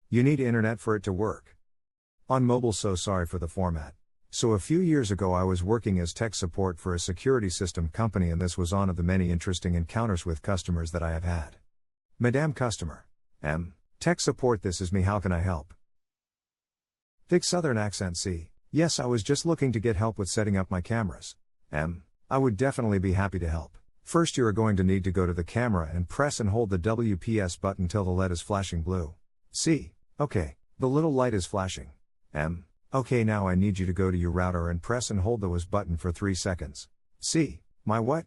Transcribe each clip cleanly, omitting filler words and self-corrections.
You need internet for it to work. On mobile, so sorry for the format. So a few years ago I was working as tech support for a security system company, and this was one of the many interesting encounters with customers that I have had. Madam Customer. Tech support, this is me, how can I help? Thick southern accent. C. Yes, I was just looking to get help with setting up my cameras. I would definitely be happy to help. First, you are going to need to go to the camera and press and hold the WPS button till the LED is flashing blue. C. Okay, the little light is flashing. Okay, now I need you to go to your router and press and hold the WAS button for 3 seconds. C. My what?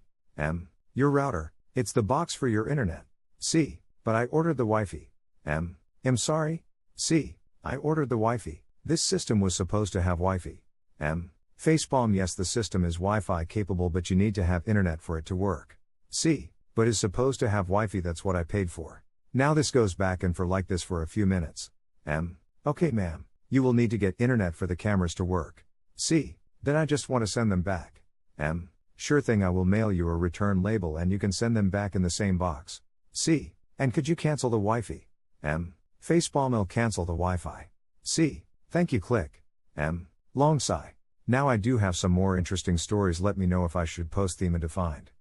Your router. It's the box for your internet. C. But I ordered the Wi-Fi. I'm sorry? C. I ordered the Wi-Fi. This system was supposed to have Wi-Fi. Facepalm. Yes, the system is Wi-Fi capable, but you need to have internet for it to work. C. But is supposed to have Wi-Fi, that's what I paid for. Now this goes back and forth like this for a few minutes. Okay ma'am, you will need to get internet for the cameras to work. C. Then I just want to send them back. Sure thing, I will mail you a return label and you can send them back in the same box. C. And could you cancel the Wi-Fi? Facepalm. I'll cancel the Wi-Fi. C. Thank you. Click. Long sigh. Now I do have some more interesting stories, let me know if I should post them and defined.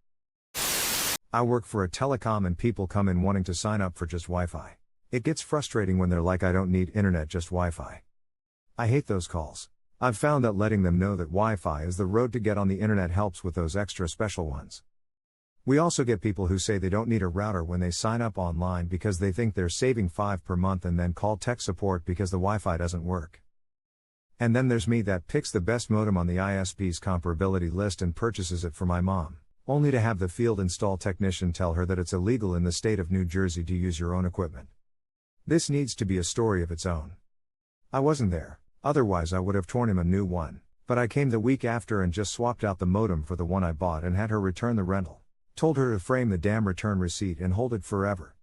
I work for a telecom and people come in wanting to sign up for just Wi-Fi. It gets frustrating when they're like, I don't need internet, just Wi-Fi. I hate those calls. I've found that letting them know that Wi-Fi is the road to get on the internet helps with those extra special ones. We also get people who say they don't need a router when they sign up online because they think they're saving $5 per month and then call tech support because the Wi-Fi doesn't work. And then there's me that picks the best modem on the ISP's comparability list and purchases it for my mom, only to have the field install technician tell her that it's illegal in the state of New Jersey to use your own equipment. This needs to be a story of its own. I wasn't there, otherwise I would have torn him a new one, but I came the week after and just swapped out the modem for the one I bought and had her return the rental. Told her to frame the damn return receipt and hold it forever.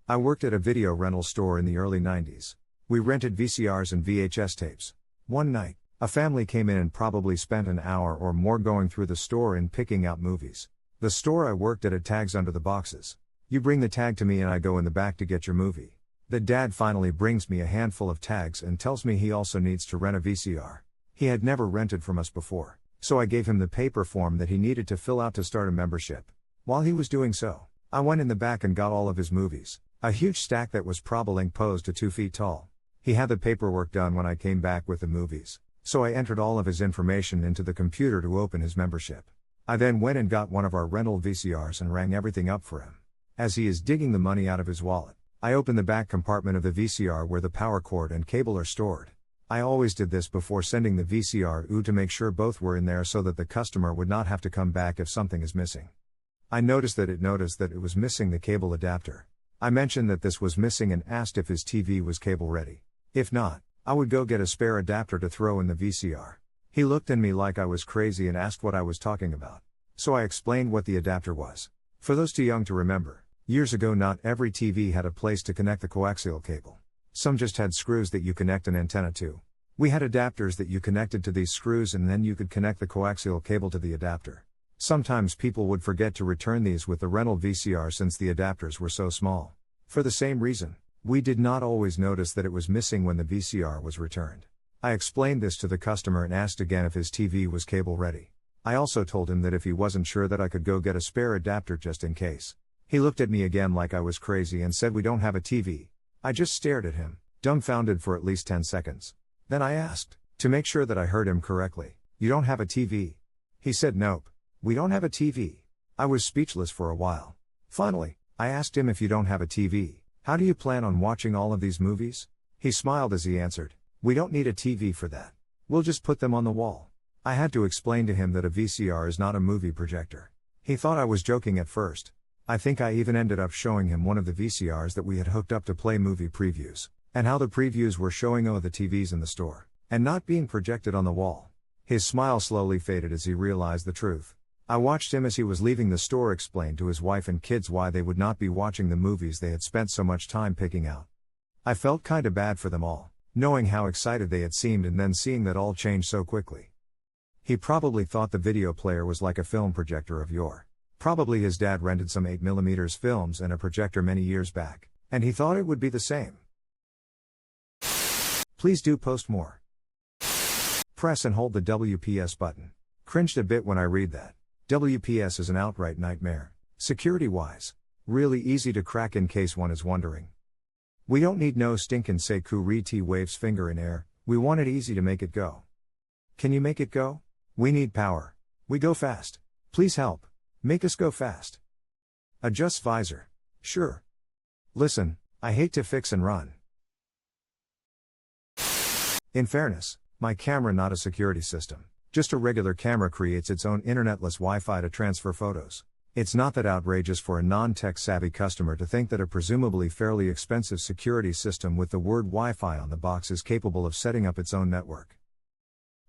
I worked at a video rental store in the early 90s. We rented VCRs and VHS tapes. One night, a family came in and probably spent an hour or more going through the store and picking out movies. The store I worked at had tags under the boxes. You bring the tag to me and I go in the back to get your movie. The dad finally brings me a handful of tags and tells me he also needs to rent a VCR. He had never rented from us before, so I gave him the paper form that he needed to fill out to start a membership. While he was doing so, I went in the back and got all of his movies, a huge stack that was probably posed to 2 feet tall. He had the paperwork done when I came back with the movies, so I entered all of his information into the computer to open his membership. I then went and got one of our rental VCRs and rang everything up for him. As he is digging the money out of his wallet, I open the back compartment of the VCR where the power cord and cable are stored. I always did this before sending the VCR to make sure both were in there so that the customer would not have to come back if something is missing. I noticed that it was missing the cable adapter. I mentioned that this was missing and asked if his TV was cable ready. If not, I would go get a spare adapter to throw in the VCR. He looked at me like I was crazy and asked what I was talking about. So I explained what the adapter was. For those too young to remember, years ago not every TV had a place to connect the coaxial cable. Some just had screws that you connect an antenna to. We had adapters that you connected to these screws and then you could connect the coaxial cable to the adapter. Sometimes people would forget to return these with the rental VCR since the adapters were so small. For the same reason, we did not always notice that it was missing when the VCR was returned. I explained this to the customer and asked again if his TV was cable ready. I also told him that if he wasn't sure that I could go get a spare adapter just in case. He looked at me again like I was crazy and said, "We don't have a TV." I just stared at him, dumbfounded for at least 10 seconds. Then I asked, to make sure that I heard him correctly, "You don't have a TV?" He said, "Nope. We don't have a TV." I was speechless for a while. Finally, I asked him, "If you don't have a TV, how do you plan on watching all of these movies?" He smiled as he answered, "We don't need a TV for that. We'll just put them on the wall." I had to explain to him that a VCR is not a movie projector. He thought I was joking at first. I think I even ended up showing him one of the VCRs that we had hooked up to play movie previews, and how the previews were showing the TVs in the store, and not being projected on the wall. His smile slowly faded as he realized the truth. I watched him as he was leaving the store explain to his wife and kids why they would not be watching the movies they had spent so much time picking out. I felt kinda bad for them all, knowing how excited they had seemed and then seeing that all changed so quickly. He probably thought the video player was like a film projector of yore. Probably his dad rented some 8mm films and a projector many years back, And he thought it would be the same. Please do post more. Press and hold the WPS button. Cringed a bit when I read that. WPS is an outright nightmare. Security-wise. Really easy to crack in case one is wondering. We don't need no stinkin' security waves finger in air, we want it easy to make it go. Can you make it go? We need power. We go fast. Please help. Make us go fast. Adjust visor. Sure. Listen, I hate to fix and run. In fairness, my camera not a security system. Just a regular camera creates its own internetless Wi-Fi to transfer photos. It's not that outrageous for a non-tech savvy customer to think that a presumably fairly expensive security system with the word Wi-Fi on the box is capable of setting up its own network.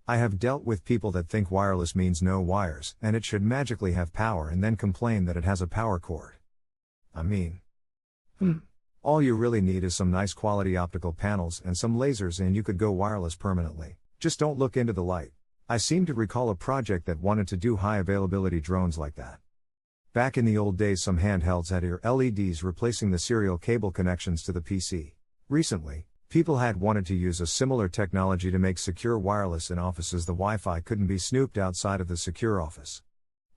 I have dealt with people that think wireless means no wires and it should magically have power and then complain that it has a power cord. I mean, all you really need is some nice quality optical panels and some lasers and you could go wireless permanently. Just don't look into the light. I seem to recall a project that wanted to do high availability drones like that. Back in the old days some handhelds had ear LEDs replacing the serial cable connections to the PC. Recently, people had wanted to use a similar technology to make secure wireless in offices the Wi-Fi couldn't be snooped outside of the secure office.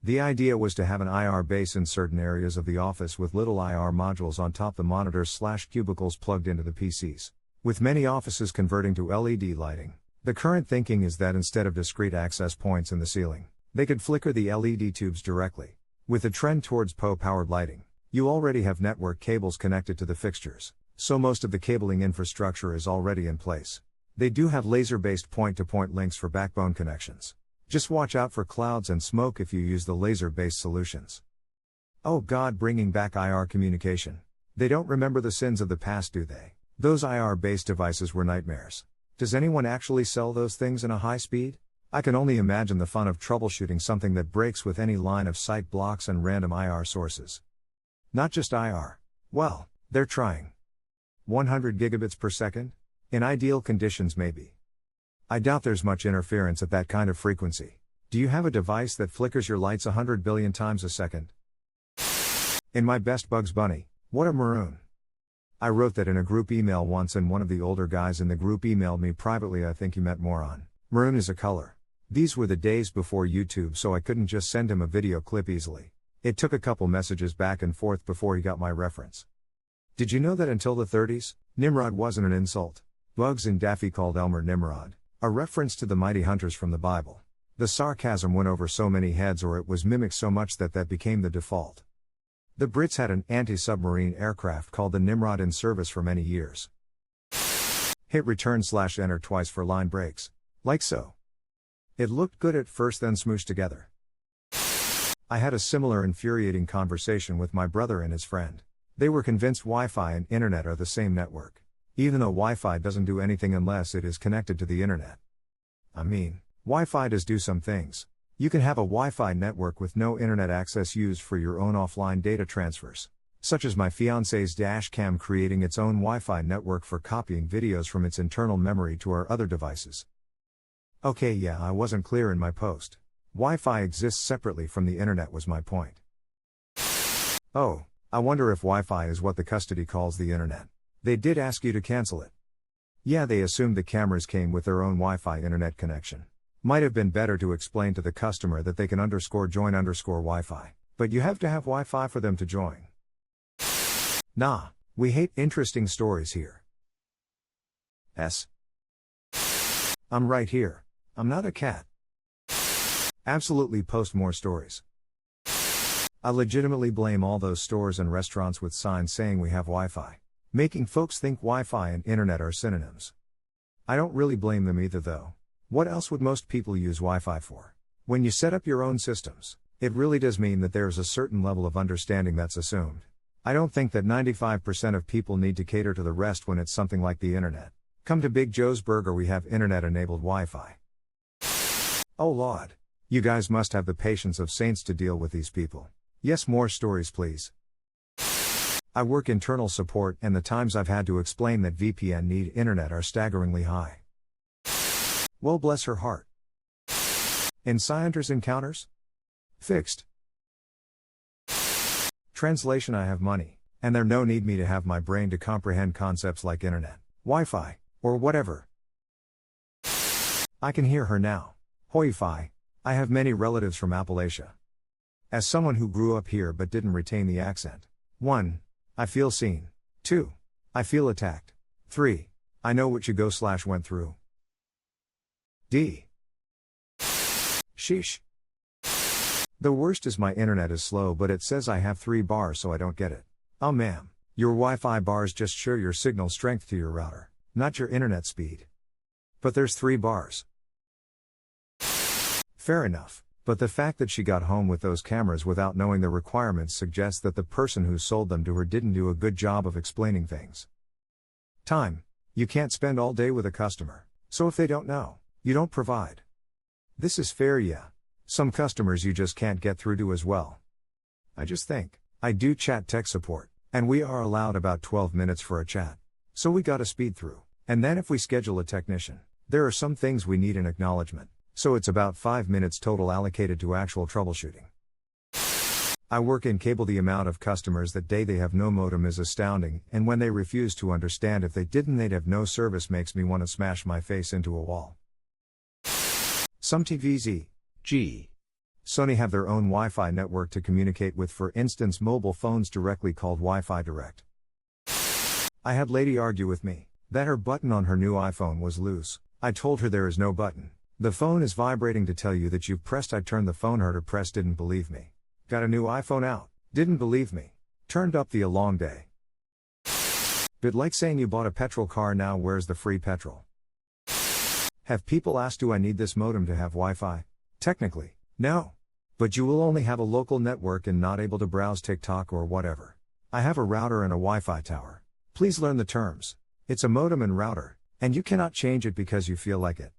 The idea was to have an IR base in certain areas of the office with little IR modules on top the monitors/cubicles plugged into the PCs. With many offices converting to LED lighting, the current thinking is that instead of discrete access points in the ceiling, they could flicker the LED tubes directly. With the trend towards PO-powered lighting, you already have network cables connected to the fixtures, so most of the cabling infrastructure is already in place. They do have laser-based point-to-point links for backbone connections. Just watch out for clouds and smoke if you use the laser-based solutions. Oh God, bringing back IR communication. They don't remember the sins of the past, do they? Those IR-based devices were nightmares. Does anyone actually sell those things in a high speed? I can only imagine the fun of troubleshooting something that breaks with any line of sight blocks and random IR sources. Not just IR. Well, they're trying. 100 gigabits per second? In ideal conditions maybe. I doubt there's much interference at that kind of frequency. Do you have a device that flickers your lights 100 billion times a second? In my best Bugs Bunny, what a maroon. I wrote that in a group email once and one of the older guys in the group emailed me privately, I think you meant moron. Maroon is a color. These were the days before YouTube, so I couldn't just send him a video clip easily. It took a couple messages back and forth before he got my reference. Did you know that until the 30s, Nimrod wasn't an insult? Bugs and Daffy called Elmer Nimrod, a reference to the mighty hunters from the Bible. The sarcasm went over so many heads, or it was mimicked so much that became the default. The Brits had an anti-submarine aircraft called the Nimrod in service for many years. Hit return/enter twice for line breaks. Like so. It looked good at first, then smooshed together. I had a similar infuriating conversation with my brother and his friend. They were convinced Wi-Fi and internet are the same network. Even though Wi-Fi doesn't do anything unless it is connected to the internet. I mean, Wi-Fi does do some things. You can have a Wi-Fi network with no internet access used for your own offline data transfers. Such as my fiance's dash cam creating its own Wi-Fi network for copying videos from its internal memory to our other devices. Okay, yeah, I wasn't clear in my post. Wi-Fi exists separately from the internet was my point. Oh, I wonder if Wi-Fi is what the custody calls the internet. They did ask you to cancel it. Yeah, they assumed the cameras came with their own Wi-Fi internet connection. Might have been better to explain to the customer that they can _join Wi-Fi, but you have to have Wi-Fi for them to join. Nah, we hate interesting stories here. I'm right here. I'm not a cat. Absolutely post more stories. I legitimately blame all those stores and restaurants with signs saying we have Wi-Fi, making folks think Wi-Fi and internet are synonyms. I don't really blame them either though. What else would most people use Wi-Fi for? When you set up your own systems, it really does mean that there is a certain level of understanding that's assumed. I don't think that 95% of people need to cater to the rest when it's something like the internet. Come to Big Joe's Burger, we have internet-enabled Wi-Fi. Oh Lord. You guys must have the patience of saints to deal with these people. Yes, more stories please. I work internal support and the times I've had to explain that VPN need internet are staggeringly high. Well, bless her heart. In Scienters encounters? Fixed. Translation: I have money, And there no need me to have my brain to comprehend concepts like internet, Wi-Fi, or whatever. I can hear her now. Hoi-fi. I have many relatives from Appalachia. As someone who grew up here but didn't retain the accent. 1. I feel seen. 2. I feel attacked. 3. I know what you go/went through. D. Sheesh. The worst is my internet is slow, but it says I have 3 bars, so I don't get it. Oh ma'am, your Wi-Fi bars just show your signal strength to your router, not your internet speed. But there's 3 bars. Fair enough, but the fact that she got home with those cameras without knowing the requirements suggests that the person who sold them to her didn't do a good job of explaining things. Time. You can't spend all day with a customer, so if they don't know, you don't provide. This is fair, yeah. Some customers you just can't get through to as well. I just think, I do chat tech support, and we are allowed about 12 minutes for a chat. So we gotta speed through, and then if we schedule a technician, there are some things we need an acknowledgement. So it's about 5 minutes total allocated to actual troubleshooting. I work in cable. The amount of customers that day they have no modem is astounding, and when they refuse to understand if they didn't they'd have no service makes me want to smash my face into a wall. Some TVs, e.g. Sony have their own Wi-Fi network to communicate with, for instance mobile phones directly called Wi-Fi Direct. I had lady argue with me that her button on her new iPhone was loose. I told her there is no button. The phone is vibrating to tell you that you've pressed. I turned the phone her to press, didn't believe me. Got a new iPhone out, didn't believe me. Turned up the long day. Bit like saying you bought a petrol car, now where's the free petrol? Have people asked, do I need this modem to have Wi-Fi? Technically, no. But you will only have a local network and not able to browse TikTok or whatever. I have a router and a Wi-Fi tower. Please learn the terms. It's a modem and router, and you cannot change it because you feel like it.